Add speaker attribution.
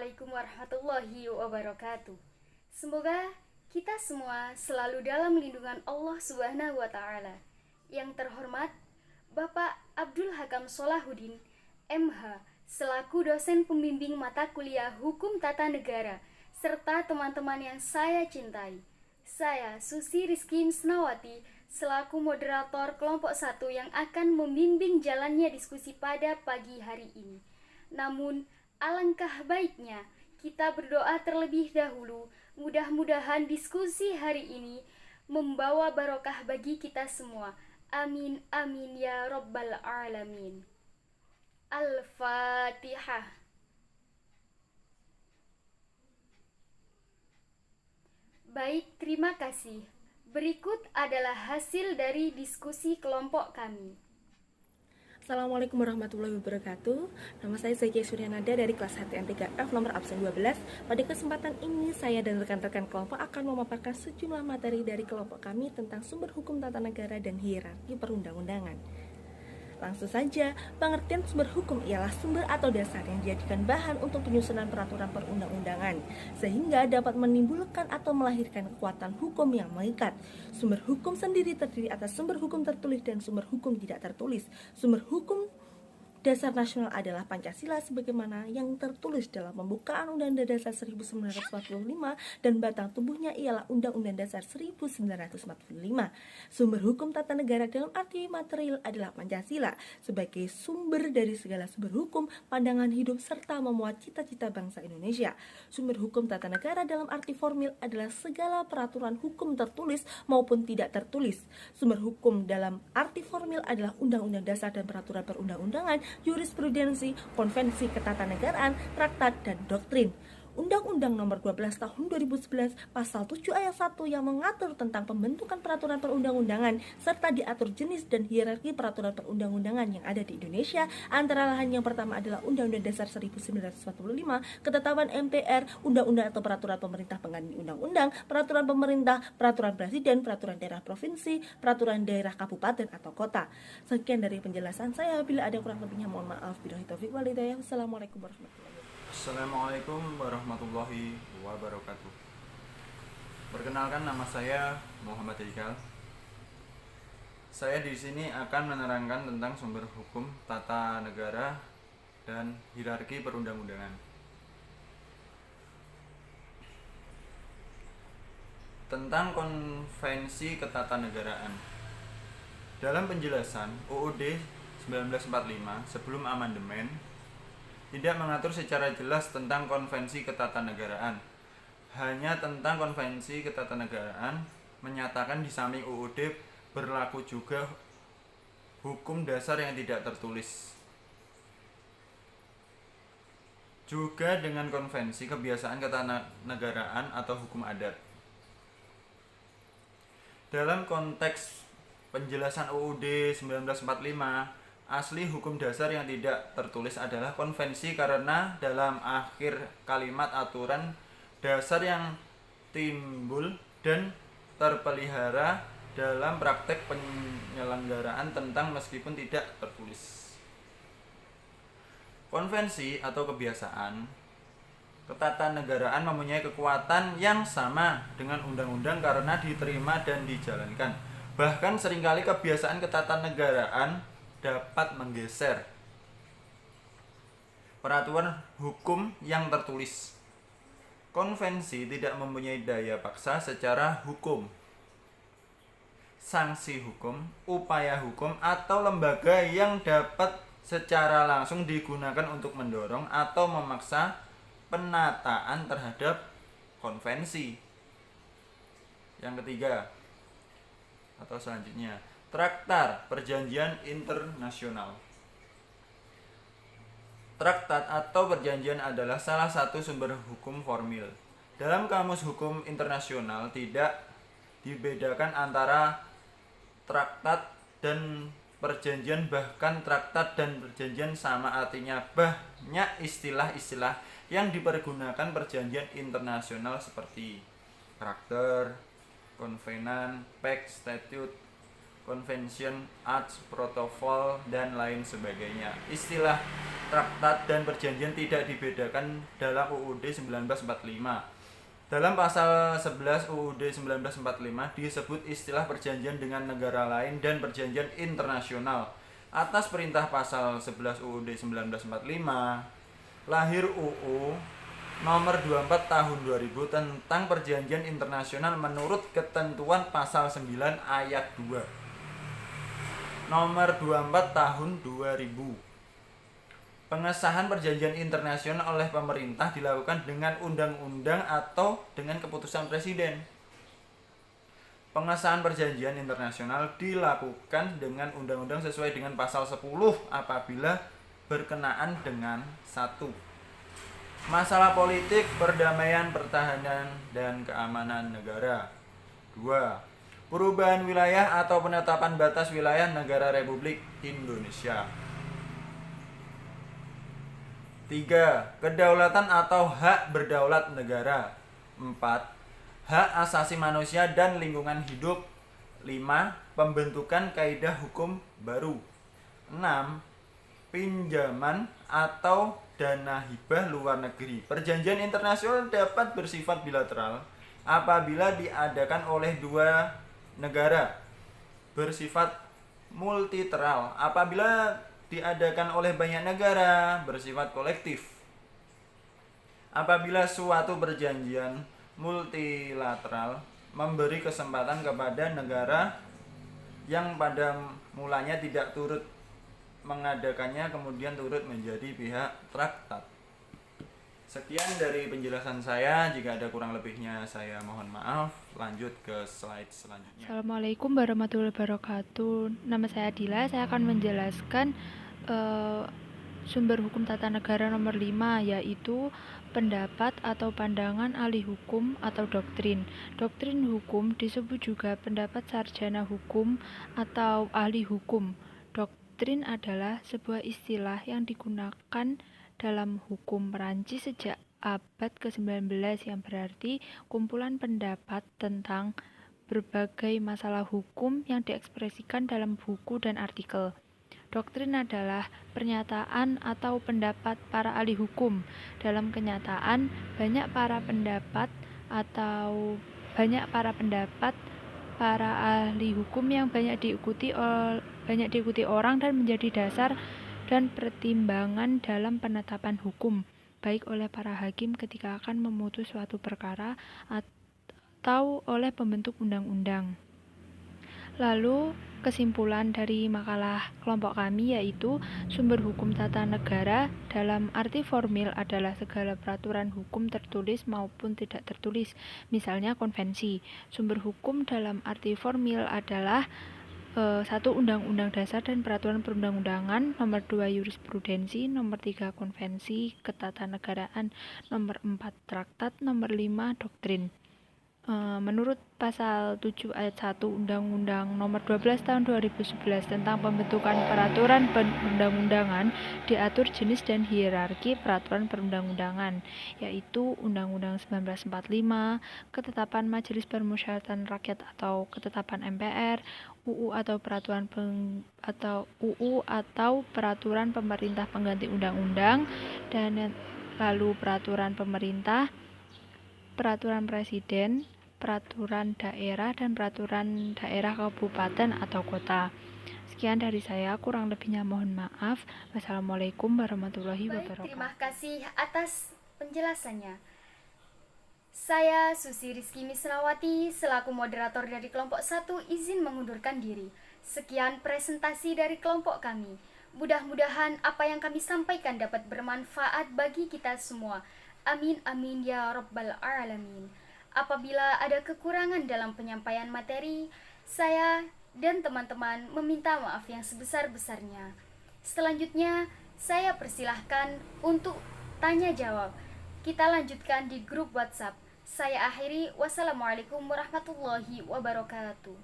Speaker 1: Assalamualaikum warahmatullahi wabarakatuh. Semoga kita semua selalu dalam lindungan Allah Subhanahu wa taala. Yang terhormat Bapak Abdul Hakam Solahuddin, MH, selaku dosen pembimbing mata kuliah Hukum Tata Negara, serta teman-teman yang saya cintai. Saya Susi Rizky Misnawati, selaku moderator kelompok 1 yang akan membimbing jalannya diskusi pada pagi hari ini. Namun, alangkah baiknya kita berdoa terlebih dahulu. Mudah-mudahan diskusi hari ini membawa barokah bagi kita semua. Amin amin ya rabbal alamin. Al-Fatihah. Baik, terima kasih. Berikut adalah hasil dari diskusi kelompok kami.
Speaker 2: Assalamualaikum warahmatullahi wabarakatuh. Nama saya Zaki Suryanada dari kelas HTN 3F nomor absen 12. Pada kesempatan ini saya dan rekan-rekan kelompok akan memaparkan sejumlah materi dari kelompok kami tentang sumber hukum tata negara dan hierarki perundang-undangan. Langsung saja, pengertian sumber hukum ialah sumber atau dasar yang dijadikan bahan untuk penyusunan peraturan perundang-undangan, sehingga dapat menimbulkan atau melahirkan kekuatan hukum yang mengikat. Sumber hukum sendiri terdiri atas sumber hukum tertulis dan sumber hukum tidak tertulis. Sumber hukum dasar nasional adalah Pancasila sebagaimana yang tertulis dalam pembukaan Undang-Undang Dasar 1945 dan batang tubuhnya ialah Undang-Undang Dasar 1945. Sumber hukum tata negara dalam arti material adalah Pancasila sebagai sumber dari segala sumber hukum, pandangan hidup serta memuat cita-cita bangsa Indonesia. Sumber hukum tata negara dalam arti formil adalah segala peraturan hukum tertulis maupun tidak tertulis. Sumber hukum dalam arti formil adalah Undang-Undang Dasar dan peraturan perundang-undangan, jurisprudensi, konvensi ketatanegaraan, traktat, dan doktrin. Undang-Undang Nomor 12 Tahun 2011 Pasal 7 Ayat 1 yang mengatur tentang pembentukan peraturan perundang-undangan serta diatur jenis dan hierarki peraturan perundang-undangan yang ada di Indonesia. Antara lain yang pertama adalah Undang-Undang Dasar 1945, ketetapan MPR, undang-undang atau peraturan pemerintah pengganti undang-undang, peraturan pemerintah, peraturan presiden, peraturan daerah provinsi, peraturan daerah kabupaten atau kota. Sekian dari penjelasan saya. Bila ada kurang lebihnya mohon maaf. Billahi taufiq wal hidayah. Wassalamualaikum warahmatullahi wabarakatuh.
Speaker 3: Assalamualaikum warahmatullahi wabarakatuh. Perkenalkan, nama saya Muhammad Haikal. Saya di sini akan menerangkan tentang sumber hukum tata negara dan hierarki perundang-undangan. Tentang konvensi ketatanegaraan. Dalam penjelasan UUD 1945 sebelum amandemen tidak mengatur secara jelas tentang konvensi ketatanegaraan. Hanya tentang konvensi ketatanegaraan menyatakan di samping UUD berlaku juga hukum dasar yang tidak tertulis. Juga dengan konvensi kebiasaan ketatanegaraan atau hukum adat. Dalam konteks penjelasan UUD 1945, asli hukum dasar yang tidak tertulis adalah konvensi karena dalam akhir kalimat aturan dasar yang timbul dan terpelihara dalam praktek penyelenggaraan tentang meskipun tidak tertulis. Konvensi atau kebiasaan ketatanegaraan mempunyai kekuatan yang sama dengan undang-undang karena diterima dan dijalankan. Bahkan seringkali kebiasaan ketatanegaraan dapat menggeser peraturan hukum yang tertulis. Konvensi tidak mempunyai daya paksa secara hukum, sanksi hukum, upaya hukum, atau lembaga yang dapat secara langsung digunakan untuk mendorong atau memaksa penataan terhadap konvensi. Yang ketiga atau selanjutnya, Traktat Perjanjian Internasional. Traktat atau perjanjian adalah salah satu sumber hukum formil. Dalam kamus hukum internasional tidak dibedakan antara traktat dan perjanjian, bahkan traktat dan perjanjian sama artinya. Banyak istilah-istilah yang dipergunakan perjanjian internasional seperti karakter, konvenan, pact, statute, convention, acts, protokol, dan lain sebagainya. Istilah traktat dan perjanjian tidak dibedakan dalam UUD 1945. Dalam pasal 11 UUD 1945 disebut istilah perjanjian dengan negara lain dan perjanjian internasional. Atas perintah pasal 11 UUD 1945, lahir UU nomor 24 tahun 2000 tentang perjanjian internasional menurut ketentuan pasal 9 ayat 2. Nomor 24 tahun 2000. Pengesahan perjanjian internasional oleh pemerintah dilakukan dengan undang-undang atau dengan keputusan presiden. Pengesahan perjanjian internasional dilakukan dengan undang-undang sesuai dengan pasal 10 apabila berkenaan dengan 1. Masalah politik, perdamaian, pertahanan, dan keamanan negara. 2. Perubahan wilayah atau penetapan batas wilayah negara Republik Indonesia. 3. Kedaulatan atau hak berdaulat negara. 4. Hak asasi manusia dan lingkungan hidup. 5. Pembentukan kaidah hukum baru. 6. Pinjaman atau dana hibah luar negeri. Perjanjian internasional dapat bersifat bilateral apabila diadakan oleh dua negara. Bersifat multilateral apabila diadakan oleh banyak negara, bersifat kolektif. Apabila suatu perjanjian multilateral memberi kesempatan kepada negara yang pada mulanya tidak turut mengadakannya kemudian turut menjadi pihak traktat. Sekian dari penjelasan saya, jika ada kurang lebihnya saya mohon maaf. Lanjut ke slide selanjutnya.
Speaker 4: Assalamualaikum warahmatullahi wabarakatuh. Nama saya Adila, saya akan menjelaskan sumber hukum tata negara nomor 5, yaitu pendapat atau pandangan ahli hukum atau doktrin. Doktrin hukum disebut juga pendapat sarjana hukum atau ahli hukum. Doktrin adalah sebuah istilah yang digunakan dalam hukum Perancis sejak abad ke-19 yang berarti kumpulan pendapat tentang berbagai masalah hukum yang diekspresikan dalam buku dan artikel. Doktrin adalah pernyataan atau pendapat para ahli hukum. Dalam kenyataan, banyak para pendapat para ahli hukum yang banyak diikuti orang dan menjadi dasar dan pertimbangan dalam penetapan hukum, baik oleh para hakim ketika akan memutus suatu perkara atau oleh pembentuk undang-undang. Lalu, kesimpulan dari makalah kelompok kami yaitu sumber hukum tata negara dalam arti formil adalah segala peraturan hukum tertulis maupun tidak tertulis, misalnya konvensi. Sumber hukum dalam arti formil adalah 1. Undang-undang dasar dan peraturan perundang-undangan, nomor 2 jurisprudensi, nomor 3 konvensi ketatanegaraan, nomor 4 traktat, nomor 5 doktrin. Menurut pasal 7 ayat 1 Undang-Undang nomor 12 tahun 2011 tentang pembentukan peraturan perundang-undangan diatur jenis dan hierarki peraturan perundang-undangan, yaitu Undang-Undang 1945, ketetapan Majelis Permusyawaratan Rakyat atau ketetapan MPR, UU atau peraturan pemerintah pengganti undang-undang, dan lalu peraturan pemerintah, peraturan presiden, peraturan daerah, dan peraturan daerah kabupaten atau kota. Sekian dari saya, kurang lebihnya mohon maaf. Wassalamualaikum warahmatullahi wabarakatuh.
Speaker 1: Terima kasih atas penjelasannya. Saya Susi Rizky Misrawati selaku moderator dari kelompok 1 izin mengundurkan diri. Sekian presentasi dari kelompok kami. Mudah-mudahan apa yang kami sampaikan dapat bermanfaat bagi kita semua. Amin amin ya rabbal alamin. Apabila ada kekurangan dalam penyampaian materi, saya dan teman-teman meminta maaf yang sebesar-besarnya. Selanjutnya, saya persilahkan untuk tanya jawab. Kita lanjutkan di grup WhatsApp. Saya akhiri, wassalamualaikum warahmatullahi wabarakatuh.